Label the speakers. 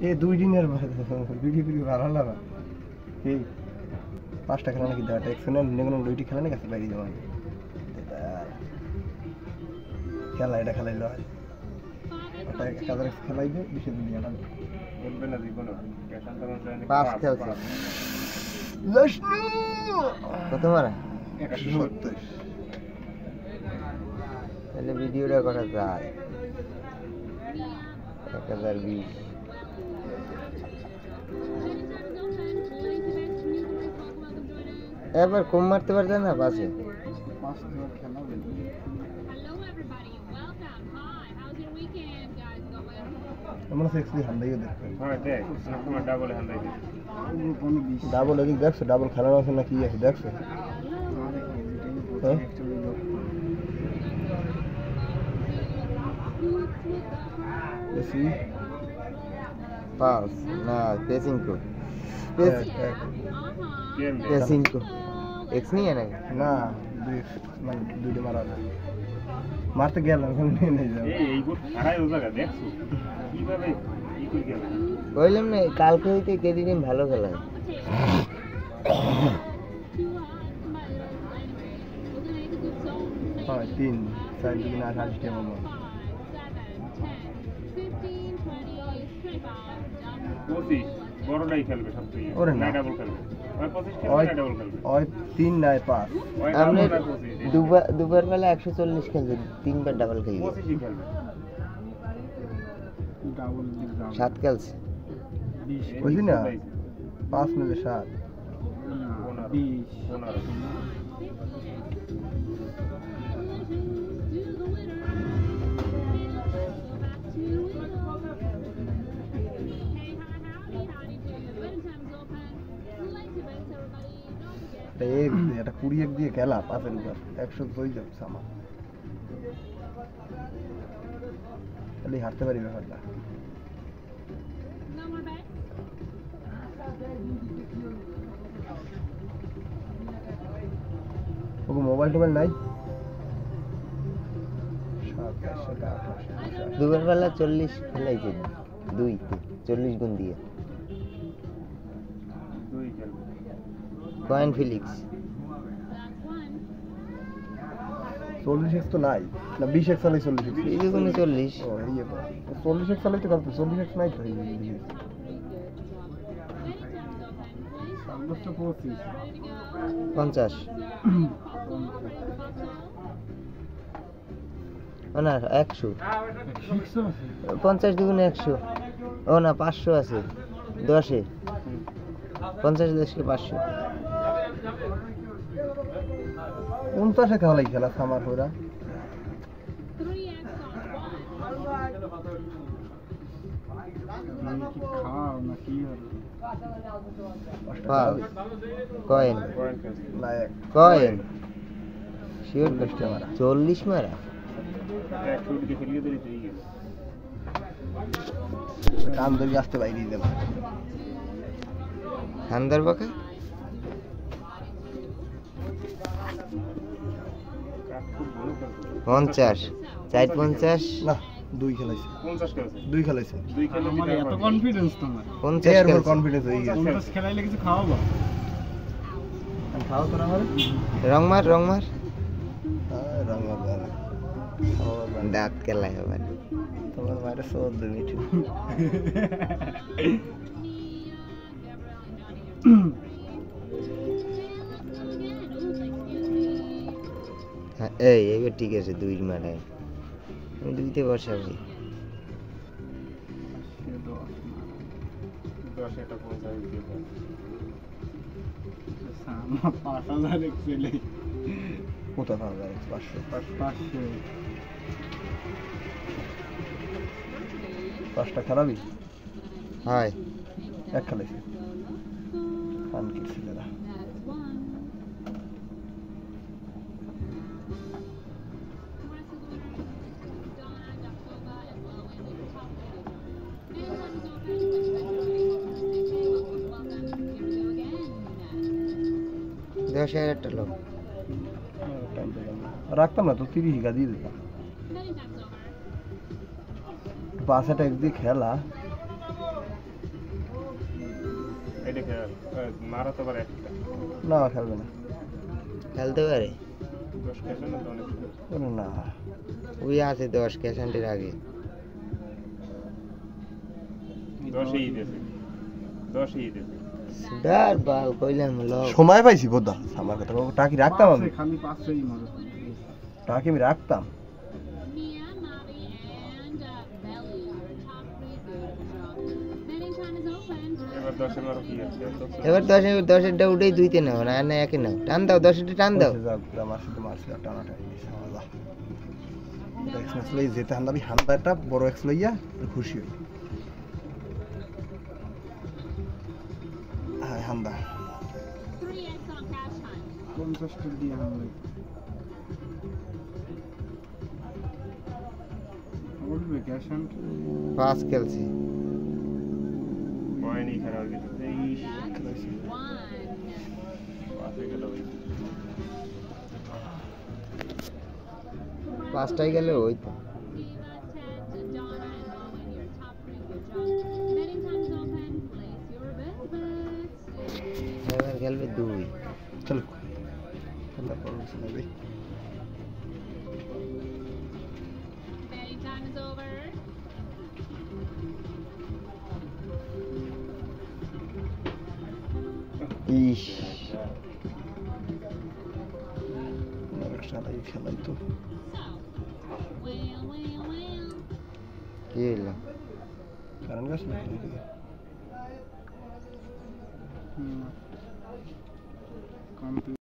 Speaker 1: এই 2 দিনের ভিডিও ভালো লাগা এই 5টা খেলা নাকি দাও টেকশনে নেগন লইটি খেলা নাকি বাইরে যাওয়া খেলা এটা খেলাইলো ওটা কাদের খেলাইবে বিশ দুনিয়া না বলবে না জীবন পাস খেলছে লশনু কত মারা 170 তাহলে ভিডিওটা করা যায় 1020 এবার কম মারতে পারছে না পাশে আমরা সেক্সি হান্দাইও দেখতে হ্যাঁ দেখ তোমার ডাবল হান্দাই দিই ডাবল এদিক দেখছো ডাবল খেলানো আছে না কি আছে দেখছো হ্যাঁ দেখি পাস না পেসিংকো পেসিংকো এক্স नहीं है না মানে দুইটা মারা মারতে গেলাম এখন নিয়ে যাও এই গুড খারাই হয়ে জায়গা দেখছো কিভাবে কি করে গেল কইলাম না কালকে হইতে কেদিন ভালো খেলা হয় 3 4 দিন না 8 টা মামা কোসি বড়টাই খেলবে সবচেয়ে ওরে না ডাবল খেলবে ওই 25 খেলবে না ডাবল খেলবে ওই 3 নাই 5 আপনি দুবার বেলা 140 খেলবে তিনবার ডাবল খেলবে 25 খেলবে ডাবল 7 খেলছে 20 বুঝলি না 5 মিলে 7 20 এটা 20 দিয়ে খেলা 5 এর উপর 100 হয়ে যাবে সামা খালি হারতে পারি ব্যাপারটা ওগো মোবাইল টোবাইল নাই দুবার বেলা 40 খেলাইছে 2 40 গুণ দিয়ে কয়েন ফিলিক্স 40x তো নাই না 20x চালাই 40x এই কোন 40 ও এই 40x চালাই তো কত 40x নাই তো এই 50 না 100 50 দুগুণে 100 ও না 500 আছে 10 এ 50 10 কে 500 50 টাকা হলাই খেলা সামার হোরা খাও না কি আর কয়েন লায়ক কয়েন শিওর কাস্টমার 40 মারা 100 দিকে খেলিয়ে দিই ঠিক আছে কাম ধরে আসতে বাইরে দিলাম अंदर बका 50 450 না 2 খেলাইছে 50 খেলাইছে 2 খেলাইছে 2 খেলে আমার এত কনফিডেন্স তোমার 50 এর উপর কনফিডেন্স হই গেছে 50 খেলাইলে কিছু খাওয়াবো আমি খাওয়া তোরা আমার রং মার রং মার দাঁত খেলাই হবে তোমার মারে 14 মিনিট এই এবার ঠিক আছে 2 মারায় আমি 2তে বসাবি 10 এটা 50 দিয়ে দাও সামা 5000 এক্সেল কত 500 5টা খারাপই হাই এক খেলাইছে ফান কিছিল না একটা লোক রাখতাম না তো 30 হিগা দিয়ে দিতাম 5টা এক দিয়ে খেলা না খেলবে না,
Speaker 2: খেলতে পারে
Speaker 1: না
Speaker 2: ওই আছে 10 ক্যাশেন্টের আগে। সুদার বাল কইলাম লোক
Speaker 1: সময় পাইছি বোধা আমার কথা টাকি রাখতাম আমি,
Speaker 3: খালি 500ই মারো।
Speaker 1: টাকি আমি রাখতাম।
Speaker 2: এবার 10-10টা উঠেই দুইতে নাও না না একে নাও, টান দাও 10টা টান দাও।
Speaker 1: আমার সাথে মারছিল টানাটা এক্সপ্রেস লই যেতে হান্দাবি হান্দাটা বড় এক্স লইয়া খুশি হই। হ্যাঁ হান্দা
Speaker 3: 50টা দিয়ে আমরা উঠবে ক্যাশেন্ট
Speaker 2: 5 খেলছি। পাঁচটাই গেলে হইতো। এবার খেলবে 2।
Speaker 1: চলো খেলা করবো ভাই। ইস খেলাই তো
Speaker 2: কি হইলো?
Speaker 1: কারণ গাছ
Speaker 3: কম্পিউটার